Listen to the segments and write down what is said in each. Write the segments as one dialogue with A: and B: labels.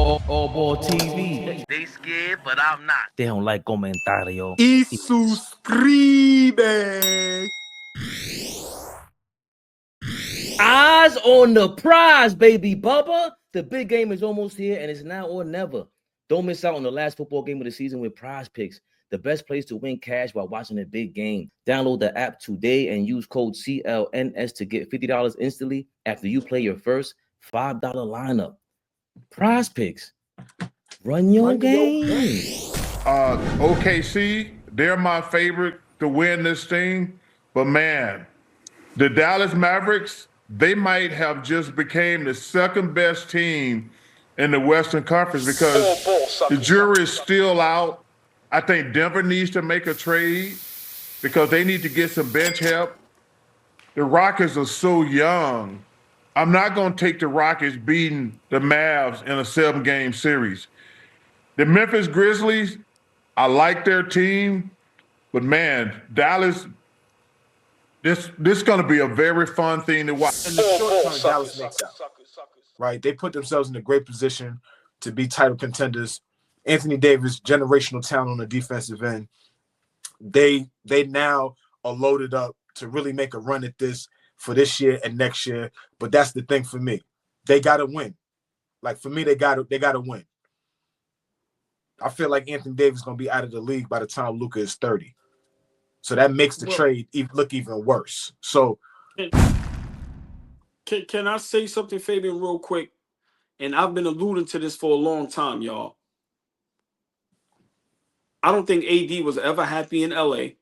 A: AllBall TV.
B: They scared, but I'm not.
A: They don't like comentario.
C: Y suscribe.
A: Eyes on the prize, baby Bubba. The big game is almost here, and it's now or never. Don't miss out on the last football game of the season with Prize Picks, the best place to win cash while watching a big game. Download the app today and use code CLNS to get $50 instantly after you play your first $5 lineup. Prize Picks. Run your game.
D: OKC, they're my favorite to win this thing. But man, the Dallas Mavericks, they might have just became the second best team in the Western Conference because the jury is still out. I think Denver needs to make a trade because they need to get some bench help. The Rockets are so young. I'm not going to take the Rockets beating the Mavs in a 7-game series. The Memphis Grizzlies, I like their team, but man, Dallas, this is going to be a very fun thing to watch.
C: In the short term, Dallas makes out. Right? They put themselves in a great position to be title contenders. Anthony Davis, generational talent on the defensive end. They now are loaded up to really make a run at this for this year and next year. But that's the thing for me. They got to win. Like, for me, they got to win. I feel like Anthony Davis is going to be out of the league by the time Luka is 30. So that makes the trade look even worse. So
E: can I say something, Fabian, real quick? And I've been alluding to this for a long time, y'all. I don't think AD was ever happy in LA.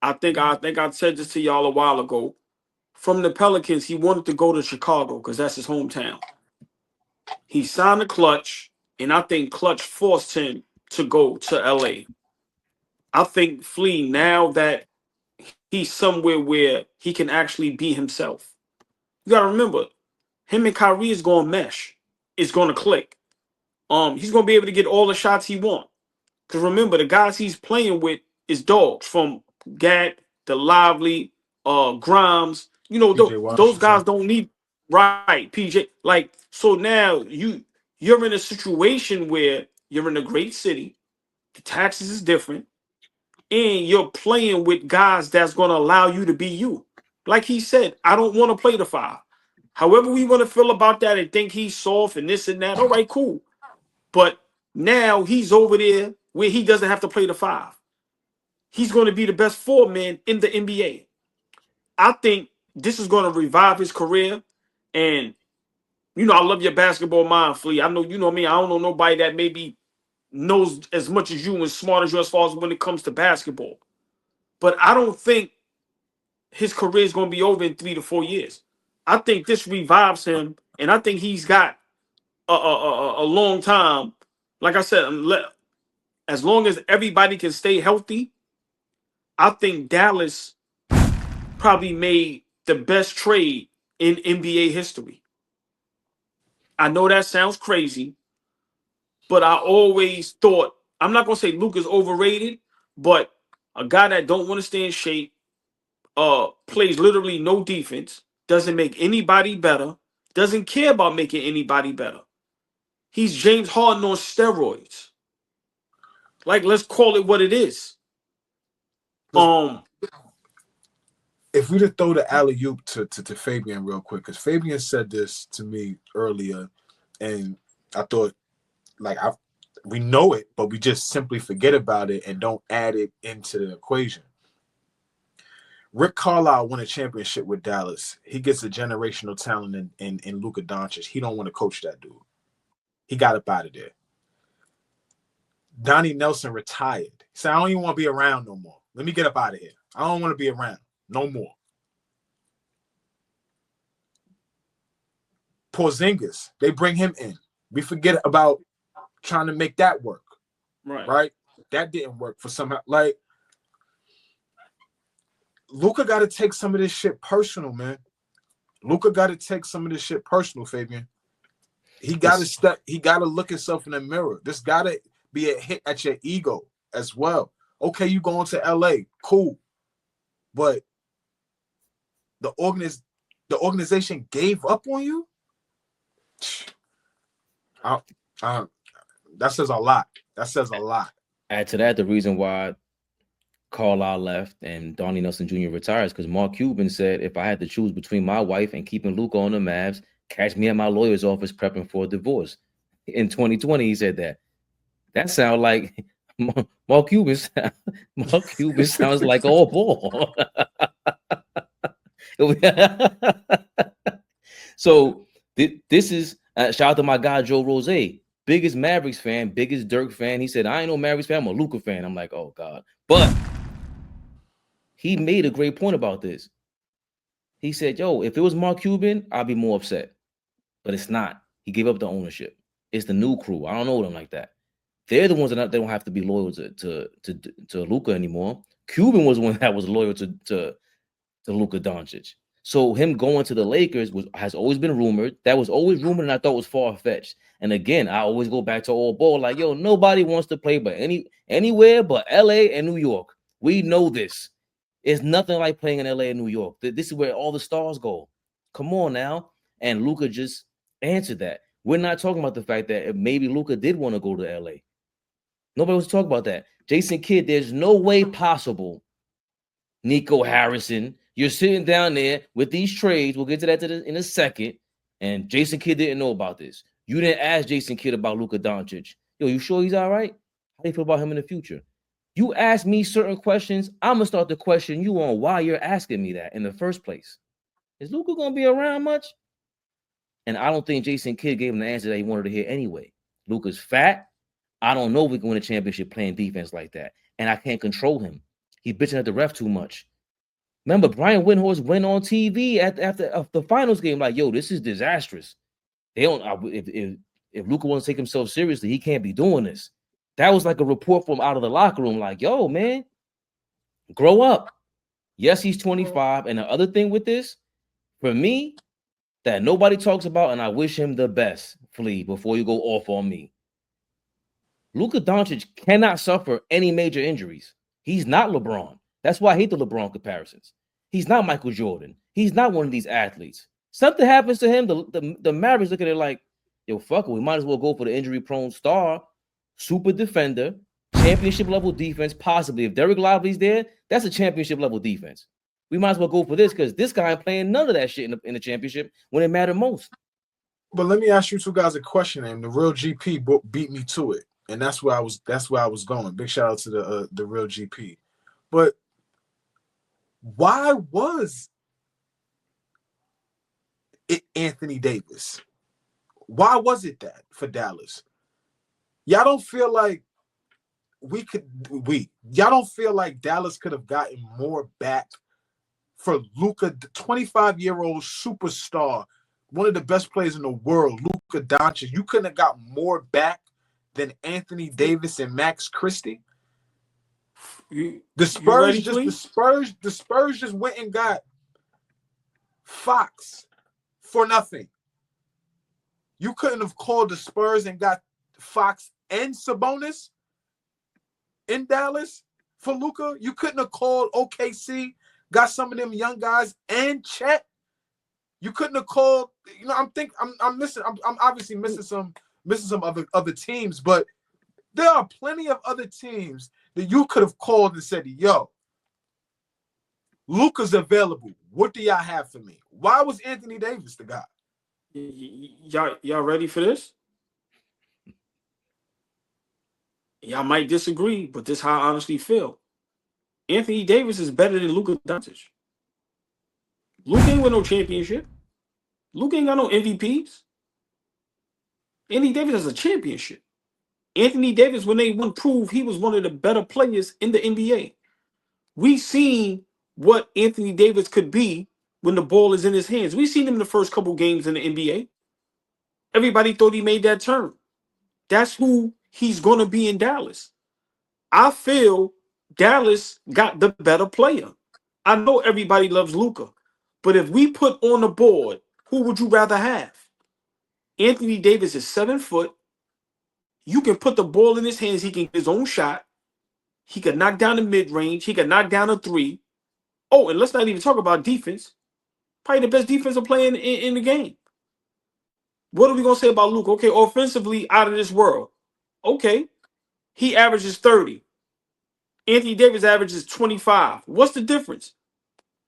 E: I think I said this to y'all a while ago. From the Pelicans, he wanted to go to Chicago because that's his hometown. He signed a Clutch, and I think Clutch forced him to go to LA. I think Flea, now that he's somewhere where he can actually be himself. You got to remember, him and Kyrie is going to mesh. It's going to click. He's going to be able to get all the shots he wants. Because remember, the guys he's playing with is dogs from Gat, the Lively, Grimes. You know, those guys don't need PJ. Like, so now you're in a situation where you're in a great city, the taxes is different, and you're playing with guys that's going to allow you to be you. Like he said, I don't want to play the 5. However we want to feel about that and think he's soft and this and that, all right, cool. But now he's over there where he doesn't have to play the 5. He's going to be the best 4-man in the NBA. I think this is going to revive his career. And, you know, I love your basketball mind, Flea. I know, you know me. I don't know nobody that maybe knows as much as you and smart as you as far as when it comes to basketball. But I don't think his career is going to be over in 3 to 4 years. I think this revives him, and I think he's got a long time. Like I said, as long as everybody can stay healthy, I think Dallas probably made the best trade in NBA history. I know that sounds crazy, but I always thought, I'm not going to say Luka's overrated, but a guy that don't want to stay in shape, plays literally no defense, doesn't make anybody better, doesn't care about making anybody better. He's James Harden on steroids. Like, let's call it what it is.
C: if we just throw the alley-oop to Fabian real quick, because Fabian said this to me earlier, and I thought, like, we know it, but we just simply forget about it and don't add it into the equation. Rick Carlisle won a championship with Dallas. He gets a generational talent in Luka Doncic. He don't want to coach that dude. He got up out of there. Donnie Nelson retired. He said, I don't even want to be around no more. Let me get up out of here. I don't want to be around no more. Porzingis, they bring him in. We forget about trying to make that work. Right? That didn't work for some. Like, Luka got to take some of this shit personal, man. Luka got to take some of this shit personal, Fabian. He got to step. He got to look himself in the mirror. This got to be a hit at your ego as well. Okay, you going to LA, cool, but the organization gave up on you. That says a lot. That says a lot.
A: Add to that the reason why Carlisle left and Donnie Nelson Jr. retires, because Mark Cuban said, if I had to choose between my wife and keeping Luka on the Mavs, catch me at my lawyer's office prepping for a divorce. In 2020, he said that. That sounds like Mark Cuban. Mark Cuban sounds like AllBall. So this is shout out to my guy Joe Rose, biggest Mavericks fan, biggest Dirk fan. He said, I ain't no Mavericks fan, I'm a Luka fan. I'm like, oh God. But he made a great point about this. He said, yo, if it was Mark Cuban, I'd be more upset. But it's not. He gave up the ownership. It's the new crew. I don't know them like that. They're the ones that they don't have to be loyal to Luka anymore. Cuban was the one that was loyal to Luka Doncic. So him going to the Lakers has always been rumored. That was always rumored, and I thought was far-fetched. And again, I always go back to AllBall, like, yo, nobody wants to play but anywhere but LA and New York. We know this. It's nothing like playing in LA and New York. This is where all the stars go. Come on now. And Luka just answered that. We're not talking about the fact that maybe Luka did want to go to LA. Nobody wants to talk about that. Jason Kidd, there's no way possible. Nico Harrison, you're sitting down there with these trades. We'll get to that in a second. And Jason Kidd didn't know about this. You didn't ask Jason Kidd about Luka Doncic. Yo, you sure he's all right? How do you feel about him in the future? You ask me certain questions, I'm going to start to question you on why you're asking me that in the first place. Is Luka going to be around much? And I don't think Jason Kidd gave him the answer that he wanted to hear anyway. Luka's fat. I don't know if we can win a championship playing defense like that. And I can't control him. He's bitching at the ref too much. Remember, Brian Windhorst went on TV after the finals game like, yo, this is disastrous. They don't. If Luka wants to take himself seriously, he can't be doing this. That was like a report from out of the locker room, like, yo, man, grow up. Yes, he's 25. And the other thing with this, for me, that nobody talks about, and I wish him the best, Flea, before you go off on me. Luka Doncic cannot suffer any major injuries. He's not LeBron. That's why I hate the LeBron comparisons. He's not Michael Jordan. He's not one of these athletes. Something happens to him, the Mavericks look at it like, yo, fuck it, we might as well go for the injury-prone star, super defender, championship-level defense, possibly. If Derek Lively's there, that's a championship-level defense. We might as well go for this because this guy ain't playing none of that shit in the championship when it mattered most.
C: But let me ask you two guys a question, and the real GP beat me to it. And that's where I was going. Big shout out to the real GP. But why was it Anthony Davis? Why was it that for Dallas? Y'all don't feel like y'all don't feel like Dallas could have gotten more back for Luka, the 25-year-old superstar, one of the best players in the world, Luka Doncic? You couldn't have got more back than Anthony Davis and Max Christie? The Spurs just went and got Fox for nothing. You couldn't have called the Spurs and got Fox and Sabonis in Dallas for Luka. You couldn't have called OKC, got some of them young guys and Chet. You couldn't have called. You know, I'm missing. I'm obviously missing some other teams, but there are plenty of other teams that you could have called and said, yo, Luka's available. What do y'all have for me? Why was Anthony Davis the guy?
E: Y'all ready for this? Y'all might disagree, but this is how I honestly feel. Anthony Davis is better than Luka Doncic. Luka ain't with no championship. Luka ain't got no MVPs. Anthony Davis has a championship. Anthony Davis, when they won, proved he was one of the better players in the NBA. We seen what Anthony Davis could be when the ball is in his hands. We seen him in the first couple games in the NBA. Everybody thought he made that turn. That's who he's going to be in Dallas. I feel Dallas got the better player. I know everybody loves Luka, but if we put on the board, who would you rather have? Anthony Davis is 7 foot. You can put the ball in his hands. He can get his own shot. He could knock down the mid-range. He could knock down a three. Oh, and let's not even talk about defense. Probably the best defensive player in the game. What are we gonna say about Luka? Okay, offensively, out of this world. Okay, he averages 30. Anthony Davis averages 25. What's the difference?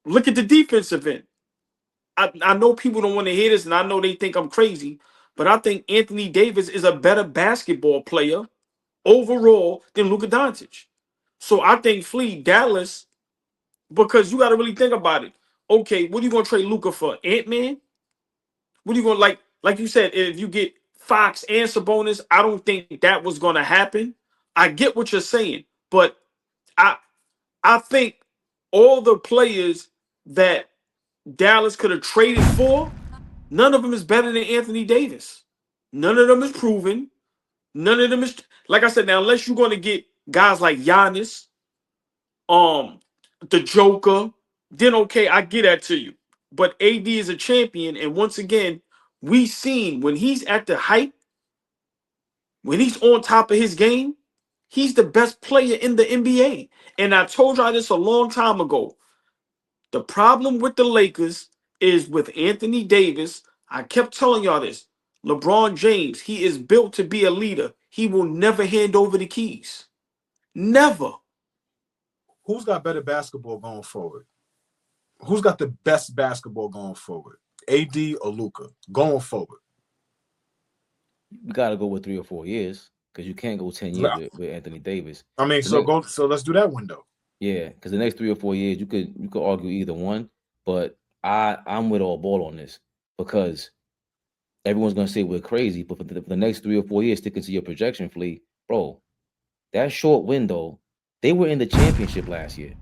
E: Look at the defensive end. I know people don't want to hear this, and I know they think I'm crazy, but I think Anthony Davis is a better basketball player overall than Luka Doncic. So I think Flea Dallas, because you got to really think about it. Okay, what are you gonna trade Luka for? Ant-Man? What are you gonna like you said, if you get Fox and Sabonis, I don't think that was gonna happen. I get what you're saying, but I think all the players that Dallas could have traded for, none of them is better than Anthony Davis. None of them is proven. None of them is, like I said, now unless you're going to get guys like Giannis, the Joker, then okay, I get that to you. But AD is a champion, and once again, we seen when he's at the height, when he's on top of his game, he's the best player in the NBA. And I told y'all this a long time ago. The problem with the Lakers is with Anthony Davis. I kept telling y'all this. LeBron James, he is built to be a leader. He will never hand over the keys. Never.
C: Who's got better basketball going forward? Who's got the best basketball going forward? AD or Luka going forward?
A: You got to go with 3 or 4 years because you can't go 10 years with Anthony Davis.
C: I mean, so let's do that window.
A: Yeah, because the next 3 or 4 years, you could argue either one, but I'm with AllBall on this because everyone's gonna say we're crazy, but for the next 3 or 4 years, sticking to your projection, Flea, bro, that short window, they were in the championship last year.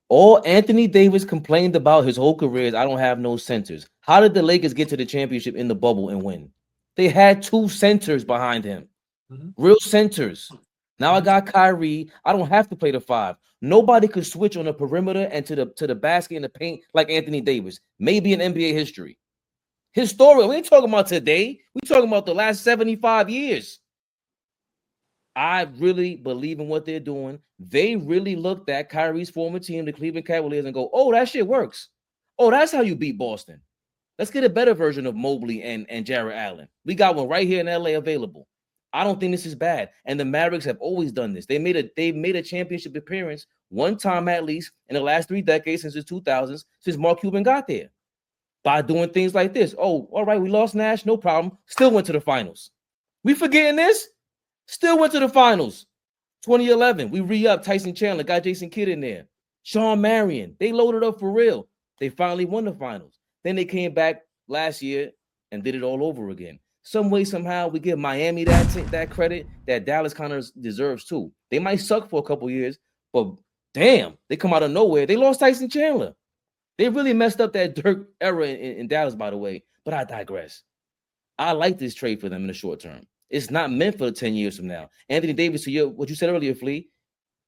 A: All Anthony Davis complained about his whole career is I don't have no centers. How did the Lakers get to the championship in the bubble and win? They had 2 centers behind him, real centers. Now I got Kyrie. I don't have to play the 5. Nobody could switch on the perimeter and to the basket and the paint like Anthony Davis. Maybe in NBA history. Historical. We ain't talking about today. We're talking about the last 75 years. I really believe in what they're doing. They really looked at Kyrie's former team, the Cleveland Cavaliers, and go, oh, that shit works. Oh, that's how you beat Boston. Let's get a better version of Mobley and Jarrett Allen. We got one right here in LA available. I don't think this is bad. And the Mavericks have always done this. They made a championship appearance one time at least in the last 3 decades since the 2000s, since Mark Cuban got there. By doing things like this. Oh, all right, we lost Nash, no problem. Still went to the finals. We forgetting this? Still went to the finals. 2011, we re-upped Tyson Chandler, got Jason Kidd in there. Sean Marion, they loaded up for real. They finally won the finals. Then they came back last year and did it all over again. Some way, somehow, we give Miami that credit that Dallas kind of deserves too. They might suck for a couple years, but damn, they come out of nowhere. They lost Tyson Chandler. They really messed up that Dirk era in Dallas, by the way. But I digress. I like this trade for them in the short term. It's not meant for 10 years from now. Anthony Davis, to what you said earlier, Flea,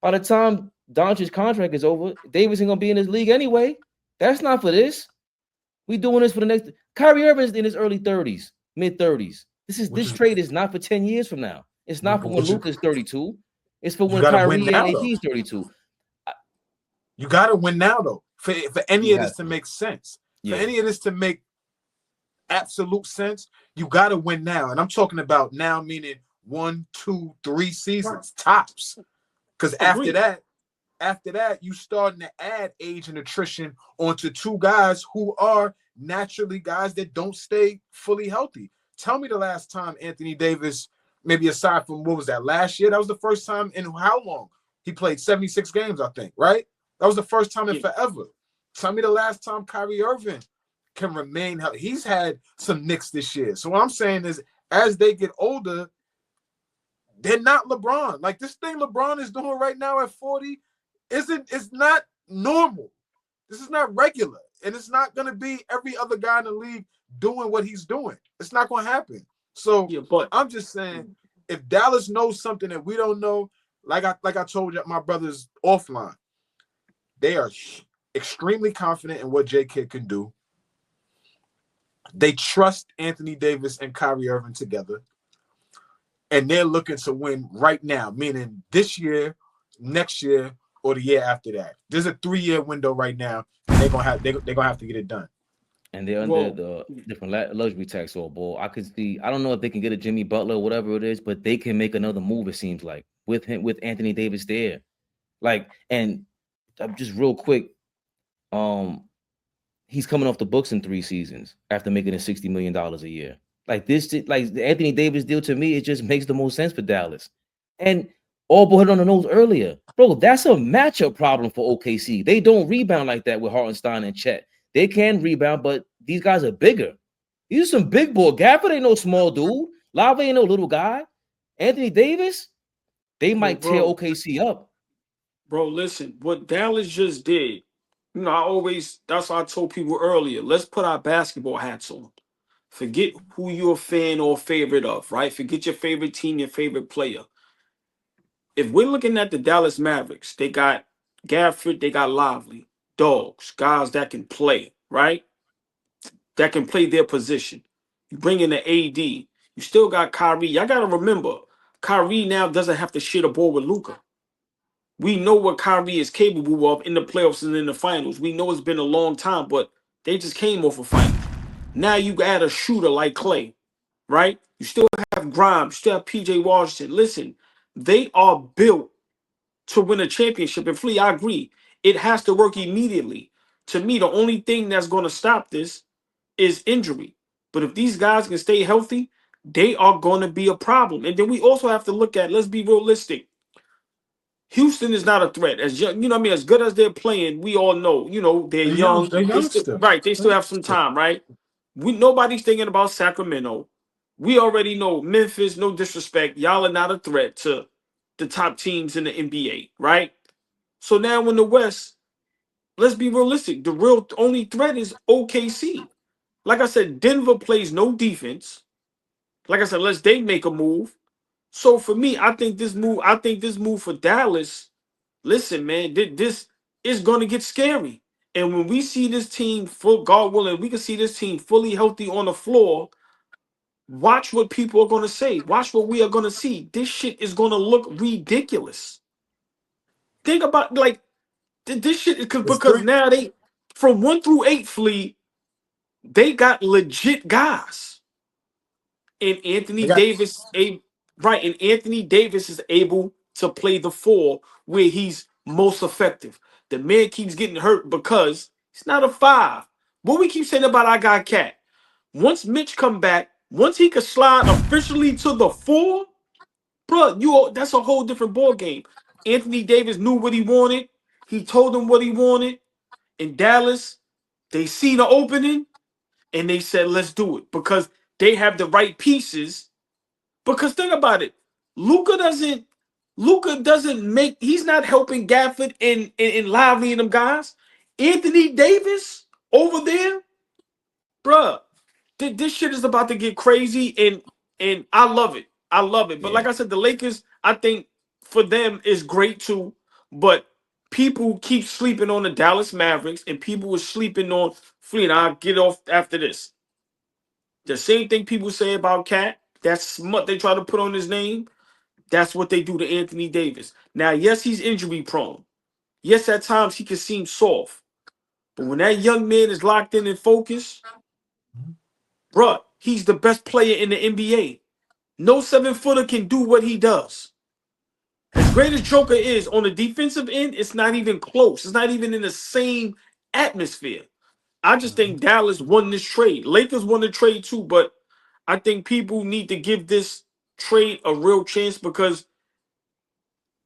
A: by the time Doncic's contract is over, Davis ain't going to be in this league anyway. That's not for this. We doing this for the next. Kyrie Irving's in his early 30s, mid 30s. This trade is not for 10 years from now. It's not for when Luka's 32. It's for when Kyrie and AD is 32.
C: You got to win now, though, for any of this to make sense. For any of this to make absolute sense, you got to win now. And I'm talking about now, meaning 1, 2, 3 seasons tops. Because after that, you starting to add age and attrition onto 2 guys who are naturally guys that don't stay fully healthy. Tell me the last time Anthony Davis, maybe aside from what was that last year, that was the first time in how long? He played 76 games, I think, right? That was the first time in forever. Tell me the last time Kyrie Irving can remain healthy. He's had some nicks this year. So what I'm saying is, as they get older, they're not LeBron. Like this thing LeBron is doing right now at 40 it's not normal. This is not regular. And it's not going to be every other guy in the league doing what he's doing. It's not going to happen. So but I'm just saying, if Dallas knows something that we don't know, like I told you, my brothers offline, they are extremely confident in what J. Kidd can do. They trust Anthony Davis and Kyrie Irving together. And they're looking to win right now, meaning this year, next year, or the year after that. There's a 3-year window right now. And they're gonna have to get it done.
A: and they're under the different luxury tax or ball. I could see. I don't know if they can get a Jimmy Butler or whatever it is, but they can make another move. It seems like with him, with Anthony Davis there, like, and just real quick, he's coming off the books in 3 seasons after making a $60 million a year. Like this, like the Anthony Davis deal to me, it just makes the most sense for Dallas. And AllBall hit on the nose earlier, bro. That's a matchup problem for OKC. They don't rebound like that with Hartenstein and Chet. They can rebound, but these guys are bigger. These are some big boy. Gafford ain't no small dude. Lava ain't no little guy. Anthony Davis, they might tear OKC up.
E: Bro, listen, what Dallas just did, you know, that's what I told people earlier. Let's put our basketball hats on. Forget who you're a fan or favorite of, right? Forget your favorite team, your favorite player. If we're looking at the Dallas Mavericks, they got Gafford, they got Lively, dogs, guys that can play, right? That can play their position. You bring in the AD. You still got Kyrie. Y'all got to remember, Kyrie now doesn't have to share the ball with Luka. We know what Kyrie is capable of in the playoffs and in the finals. We know it's been a long time, but they just came off a final. Now you add a shooter like Clay, right? You still have Grimes, you still have PJ Washington. Listen, they are built to win a championship. And Flea, I agree. It has to work immediately. To me, the only thing that's going to stop this is injury. But if these guys can stay healthy, they are going to be a problem. And then we also have to look at, let's be realistic. Houston is not a threat. As young, you know what I mean, as good as they're playing, we all know, you know, they're young. Right, they still have some time, right? Nobody's thinking about Sacramento. We already know Memphis, no disrespect. Y'all are not a threat to the top teams in the NBA, right? So now in the West, let's be realistic. The real only threat is OKC. Like I said, Denver plays no defense. Like I said, unless they make a move. So for me, I think this move for Dallas, listen, man, this is going to get scary. And when we see this team full, God willing, we can see this team fully healthy on the floor. Watch what people are going to say. Watch what we are going to see. This shit is going to look ridiculous. Think about, like, this shit, because now they, from 1 through 8, Flea, they got legit guys. And Anthony Davis, and Anthony Davis is able to play the 4 where he's most effective. The man keeps getting hurt because he's not a 5. What we keep saying about our guy Cat, once Mitch come back, once he could slide officially to the 4, bro, that's a whole different ball game. Anthony Davis knew what he wanted. He told them what he wanted. In Dallas, they see the opening and they said, let's do it, because they have the right pieces. Because think about it, Luka doesn't make, he's not helping Gafford and Lively and them guys. Anthony Davis over there, bruh, this shit is about to get crazy, and I love it. I love it. But like I said, the Lakers, I think for them is great too. But people keep sleeping on the Dallas Mavericks, and people were sleeping on Fleet. I'll get off after this. The same thing people say about Cat, that's smut they try to put on his name. That's what they do to Anthony Davis. Now, yes, he's injury prone. Yes, at times he can seem soft. But when that young man is locked in and focused, bruh, he's the best player in the NBA. No 7-footer can do what he does. As great as Joker is on the defensive end, it's not even close. It's not even in the same atmosphere. I just think Dallas won this trade. Lakers won the trade too, but I think people need to give this trade a real chance, because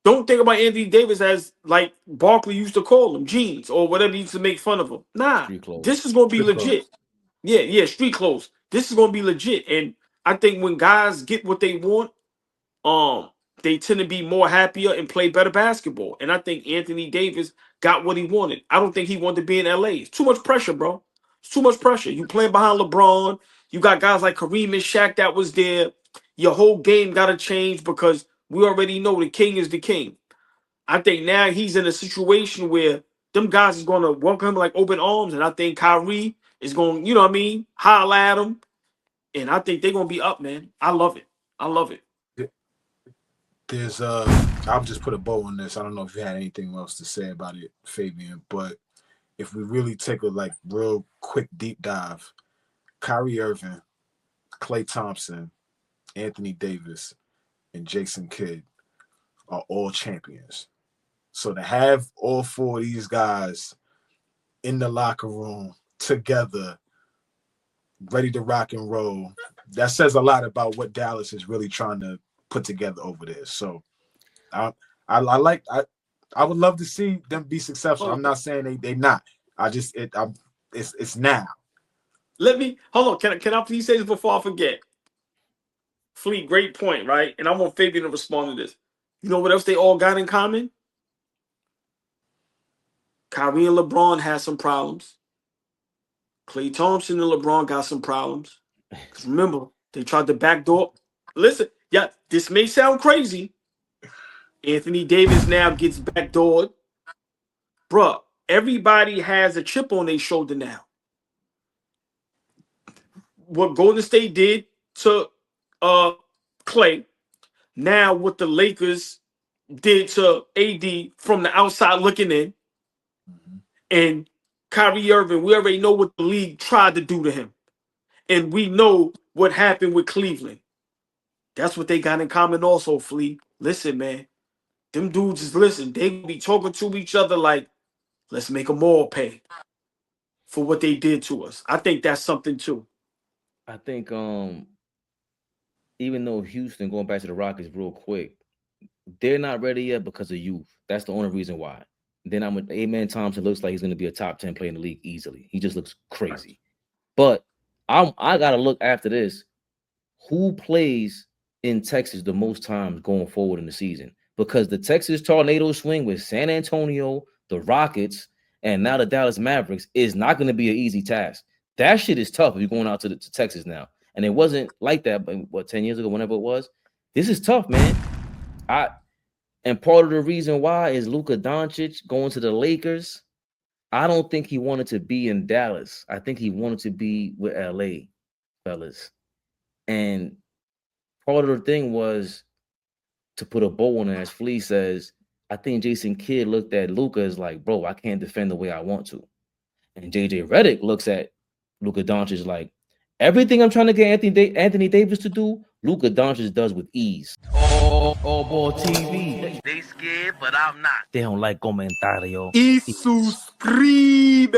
E: don't think about Anthony Davis as, like Barkley used to call him, jeans or whatever he used to make fun of him. Nah, this is going to be legit. Yeah, street clothes. This is going to be legit. And I think when guys get what they want, they tend to be more happier and play better basketball. And I think Anthony Davis got what he wanted. I don't think he wanted to be in LA. It's too much pressure, bro. It's too much pressure. You playing behind LeBron. You got guys like Kareem and Shaq that was there. Your whole game got to change, because we already know the king is the king. I think now he's in a situation where them guys is going to welcome him like open arms. And I think Kyrie is going, you know what I mean, holler at him. And I think they're going to be up, man. I love it. I love it.
C: There's I'll just put a bow on this. I don't know if you had anything else to say about it, Fabian, but if we really take a real quick deep dive, Kyrie Irving, Klay Thompson, Anthony Davis, and Jason Kidd are all champions. So to have all four of these guys in the locker room together, ready to rock and roll, that says a lot about what Dallas is really trying to put together over there. So I would love to see them be successful. I'm not saying they not. It's now.
E: Let me hold on. Can I please say this before I forget? Fleet, great point, right? And I want Fabian to respond to this. You know what else they all got in common? Kyrie and LeBron had some problems. Klay Thompson and LeBron got some problems. Because remember, they tried to backdoor. Listen, yeah, this may sound crazy. Anthony Davis now gets backdoored. Bruh, everybody has a chip on their shoulder now. What Golden State did to Klay, now what the Lakers did to AD from the outside looking in, and Kyrie Irving, we already know what the league tried to do to him. And we know what happened with Cleveland. That's what they got in common also, Flea. Listen, man. Them dudes is listen. They be talking to each other like, let's make them all pay for what they did to us. I think that's something too.
A: I think even though Houston, going back to the Rockets real quick, they're not ready yet because of youth. That's the only reason why. Then Amen Thompson looks like he's going to be a top 10 player in the league easily. He just looks crazy. But I got to look after this. Who plays in Texas the most times going forward in the season? Because the Texas tornado swing with San Antonio, the Rockets, and now the Dallas Mavericks is not going to be an easy task. That shit is tough if you're going out to Texas now. And it wasn't like that, but 10 years ago, whenever it was. This is tough, man. And part of the reason why is Luka Doncic going to the Lakers. I don't think he wanted to be in Dallas. I think he wanted to be with LA, fellas. And part of the thing was, to put a bow on it, as Flea says, I think Jason Kidd looked at Luka as like, bro, I can't defend the way I want to. And JJ Redick looks at Luka Doncic like, everything I'm trying to get Anthony Davis to do, Luka Doncic does with ease. AllBall TV. They scared, but I'm not. They don't like comentario.
C: Y suscribe.